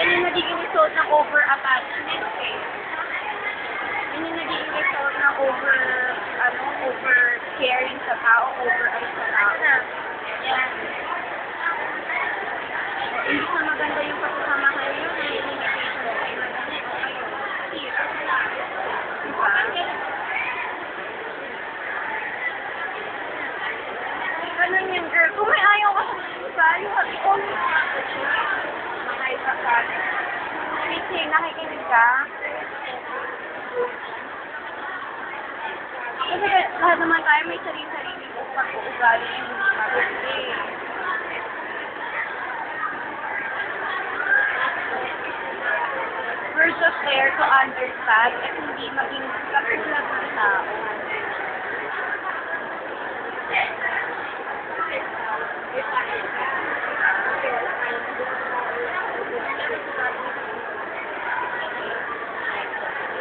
Yan yung nagiging result ng over-attachment eh. Yan yung nagiging result ng over-caring sa tao, sa tao. Yan. Hindi na maganda yung pagkasamahan nyo na yung limitation sa kayo na ganito. Ayun, sira. Diba? Ganun yung girl. Kung may ayaw ka sa isa, yung always practice siya. Makaisa ka. Nakikinig ka? Kasi lahat naman tayo may sarili-sarili pag-uugali yung hindi maganda eh. We're just there to understand at hindi maging katulad ng tao.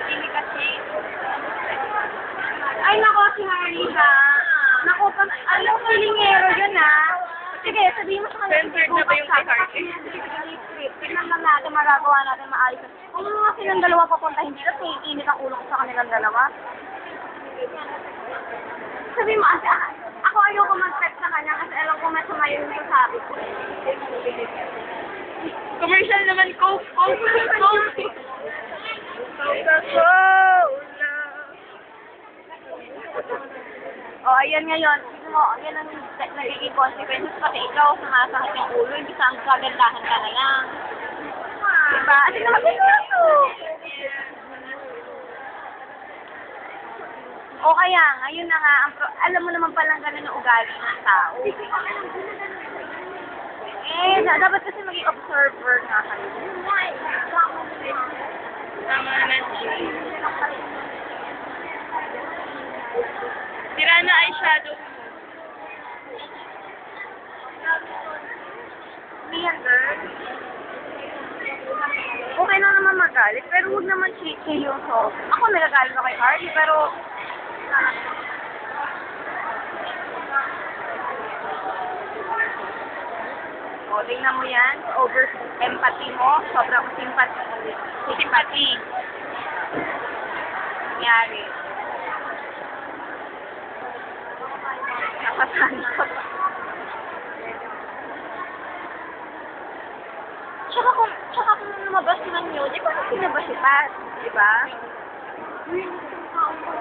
Hindi kasi. Ay nako, si Harry ha. Nako, alam ko lingero yun ha. Sige, sabihin mo sa kanila. Censored na ba yung kay Harry? Tignan lang natin, magagawa natin maayos. Kung mga silang dalawa papunta, hindi na init ang ulo ko sa kanilang dalawa. Sabi mo, ako ayoko mag-text sa kanya kasi alam ko masama yung sasabi ko. Commercial naman, Coke. O, ayan ngayon. Tignan mo, yan ang nagiging consequences kasi ikaw sumasakit yung ulo, hindi sa ang kagandahan ka na lang. Diba? At tignan mo, ito. O kaya, ngayon na nga, alam mo naman palang ganun ang ugali ng tao. Dapat kasi maging observer nga kayo. Tama naman. Tira na eyeshadow. Yan, girl. Okay lang naman magalit, pero huwag naman chill yung soul. Ako nagagalit ako kay Harley, pero o, tingnan mo yan. Over empathy mo. Sobrang sympathy. Nangyari. Napasantot. Tsaka kung lumabas ng news, ikaw na sinabas si Pat. Diba?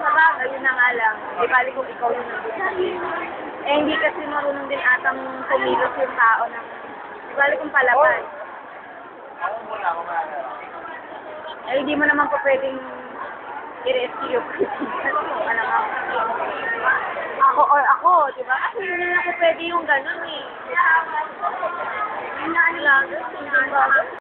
Sabagay, yun na nga lang. Di bali kung ikaw yun ang eh, hindi kasi marunong din atang kumilos yung tao ng di bali kung palaban. Eh, hindi mo naman po pwedeng i-rescue yung alam mo. Ako or ako, di ba? Kasi hindi na ako pwede yung ganun eh. Yun na lang, hindi ba?